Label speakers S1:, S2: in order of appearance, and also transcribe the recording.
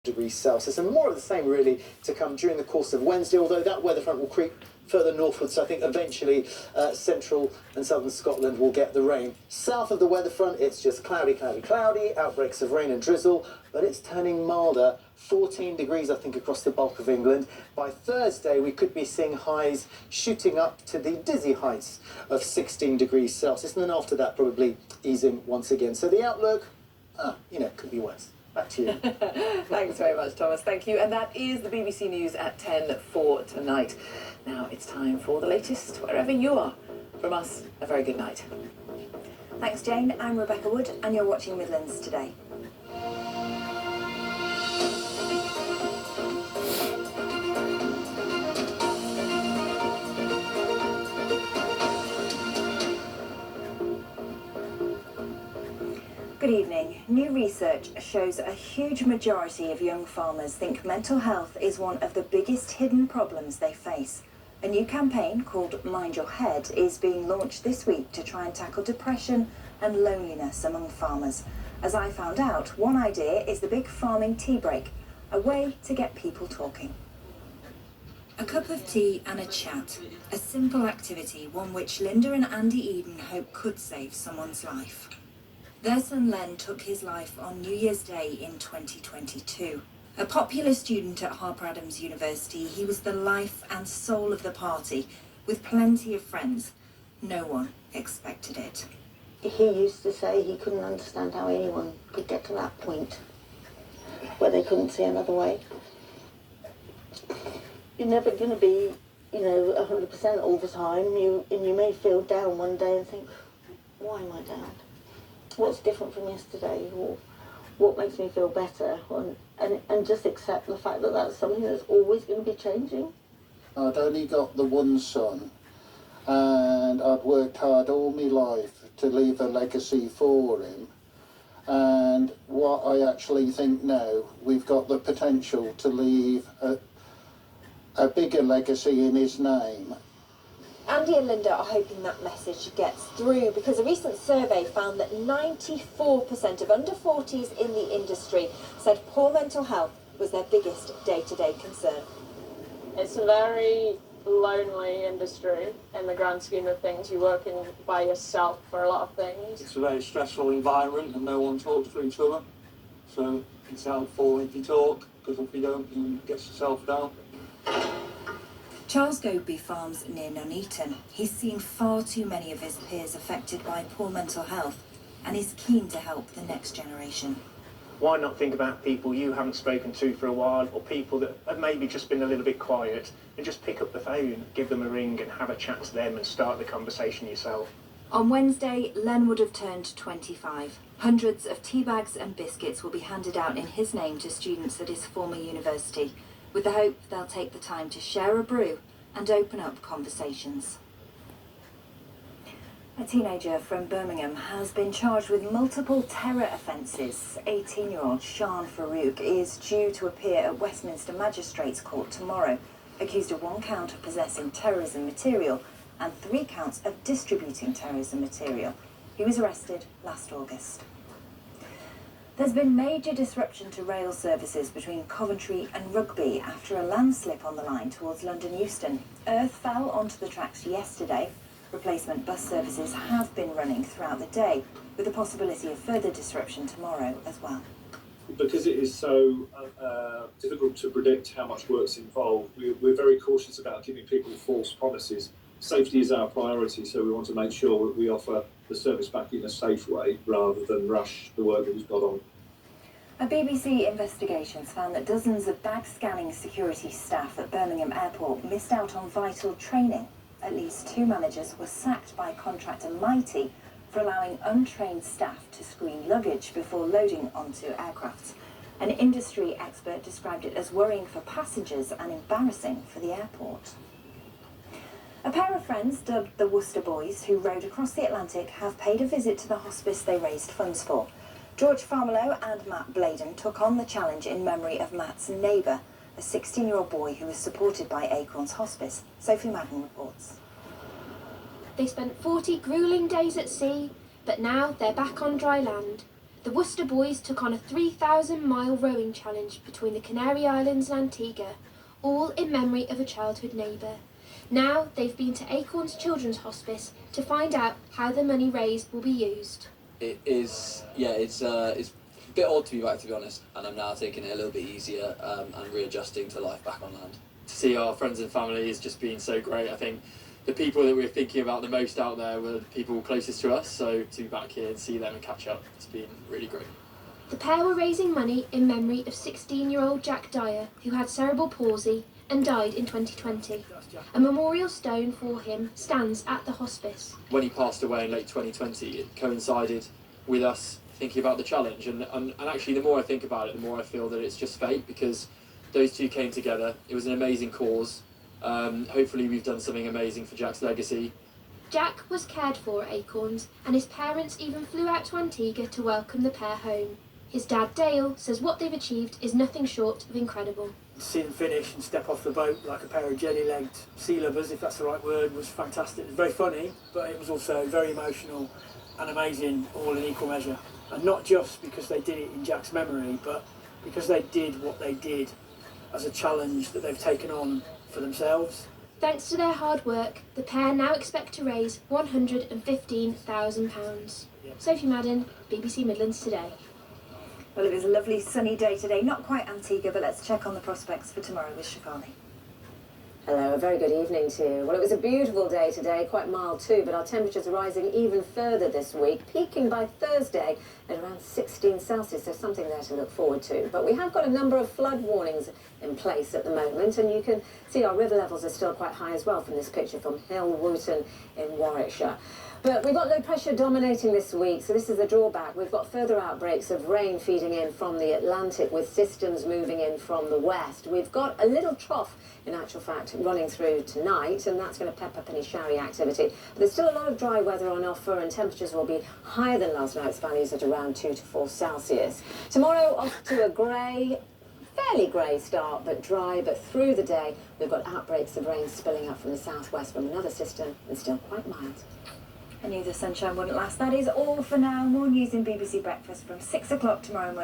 S1: degrees Celsius, and more of the same really to come during the course of Wednesday, although that weather front will creep further northwards, so I think eventually central and southern Scotland will get the rain. South of the weather front, it's just cloudy, cloudy, cloudy, outbreaks of rain and drizzle, but it's turning milder. 14 degrees, I think, across the bulk of England. By Thursday, we could be seeing highs shooting up to the dizzy heights of 16 degrees Celsius, and then after that, probably easing once again. So the outlook, could be worse. Back to you.
S2: Thanks very much, Thomas. Thank you. And that is the BBC News at 10 for tonight. Now it's time for the latest wherever you are. From us, a very good night.
S3: Thanks, Jane. I'm Rebecca Wood, and you're watching Midlands Today. Good evening. New research shows a huge majority of young farmers think mental health is one of the biggest hidden problems they face. A new campaign called Mind Your Head is being launched this week to try and tackle depression and loneliness among farmers. As I found out, one idea is the big farming tea break, a way to get people talking. A cup of tea and a chat, a simple activity, one which Linda and Andy Eden hope could save someone's life. Their son Len took his life on New Year's Day in 2022. A popular student at Harper Adams University, he was the life and soul of the party, with plenty of friends. No one expected it.
S4: He used to say he couldn't understand how anyone could get to that point where they couldn't see another way. You're never going to be, 100% all the time. You may feel down one day and think, why am I down? What's different from yesterday, or what makes me feel better, and just accept the fact that that's something that's always going to be changing.
S5: I'd only got the one son, and I'd worked hard all my life to leave a legacy for him, and what I actually think now, we've got the potential to leave a bigger legacy in his name.
S6: Andy and Linda are hoping that message gets through, because a recent survey found that 94% of under 40s in the industry said poor mental health was their biggest day-to-day concern.
S7: It's a very lonely industry in the grand scheme of things. You're working by yourself for a lot of things.
S8: It's a very stressful environment and no one talks to each other. So it's helpful if you talk, because if you don't, you get yourself down.
S3: Charles Goby farms near Nuneaton. He's seen far too many of his peers affected by poor mental health and is keen to help the next generation.
S9: Why not think about people you haven't spoken to for a while, or people that have maybe just been a little bit quiet, and just pick up the phone, give them a ring and have a chat to them and start the conversation yourself.
S3: On Wednesday, Len would have turned 25. Hundreds of tea bags and biscuits will be handed out in his name to students at his former university, with the hope they'll take the time to share a brew and open up conversations. A teenager from Birmingham has been charged with multiple terror offences. 18-year-old Shan Farouk is due to appear at Westminster Magistrates Court tomorrow, accused of 1 count of possessing terrorism material and 3 counts of distributing terrorism material. He was arrested last August. There's been major disruption to rail services between Coventry and Rugby after a landslip on the line towards London Euston. Earth fell onto the tracks yesterday. Replacement bus services have been running throughout the day, with the possibility of further disruption tomorrow as well.
S10: Because it is so difficult to predict how much work's involved, we're very cautious about giving people false promises. Safety is our priority, so we want to make sure that we offer the service back in a safe way rather than rush the work that we've got on.
S3: A BBC investigation found that dozens of bag-scanning security staff at Birmingham Airport missed out on vital training. At least 2 managers were sacked by contractor Mighty for allowing untrained staff to screen luggage before loading onto aircraft. An industry expert described it as worrying for passengers and embarrassing for the airport. A pair of friends, dubbed the Worcester Boys, who rowed across the Atlantic, have paid a visit to the hospice they raised funds for. George Farmelo and Matt Bladen took on the challenge in memory of Matt's neighbour, a 16-year-old boy who was supported by Acorns Hospice. Sophie Madden reports.
S11: They spent 40 gruelling days at sea, but now they're back on dry land. The Worcester boys took on a 3,000-mile rowing challenge between the Canary Islands and Antigua, all in memory of a childhood neighbour. Now they've been to Acorns Children's Hospice to find out how the money raised will be used.
S12: It's a bit odd to be back, to be honest, and I'm now taking it a little bit easier and readjusting to life back on land.
S13: To see our friends and family has just been so great. I think the people that we're thinking about the most out there were the people closest to us, so to be back here and see them and catch up, it's been really great.
S11: The pair were raising money in memory of 16-year-old Jack Dyer, who had cerebral palsy and died in 2020. A memorial stone for him stands at the hospice.
S13: When he passed away in late 2020, it coincided with us thinking about the challenge, and actually the more I think about it, the more I feel that it's just fate, because those two came together. It was an amazing cause. Hopefully we've done something amazing for Jack's legacy.
S11: Jack was cared for at Acorns, and his parents even flew out to Antigua to welcome the pair home. His dad Dale says what they've achieved is nothing short of incredible.
S14: To see them finish and step off the boat like a pair of jelly-legged sea lovers, if that's the right word, was fantastic. It was very funny, but it was also very emotional and amazing, all in equal measure. And not just because they did it in Jack's memory, but because they did what they did as a challenge that they've taken on for themselves.
S11: Thanks to their hard work, the pair now expect to raise £115,000. Sophie Madden, BBC Midlands Today.
S3: Well, it was a lovely sunny day today. Not quite Antigua, but let's check on the prospects for tomorrow with Safarli.
S15: Hello, a very good evening to you. Well, it was a beautiful day today, quite mild too, but our temperatures are rising even further this week, peaking by Thursday at around 16 Celsius, so something there to look forward to. But we have got a number of flood warnings in place at the moment, and you can see our river levels are still quite high as well from this picture from Hill Wooton in Warwickshire. But we've got low pressure dominating this week, so this is the drawback. We've got further outbreaks of rain feeding in from the Atlantic with systems moving in from the west. We've got a little trough, in actual fact, running through tonight, and that's going to pep up any showery activity. But there's still a lot of dry weather on offer, and temperatures will be higher than last night's values at around 2 to 4 Celsius. Tomorrow, off to a fairly grey start, but dry. But through the day, we've got outbreaks of rain spilling up from the southwest from another system, and still quite mild.
S3: I knew the sunshine wouldn't last. That is all for now. More news in BBC Breakfast from 6 o'clock tomorrow morning.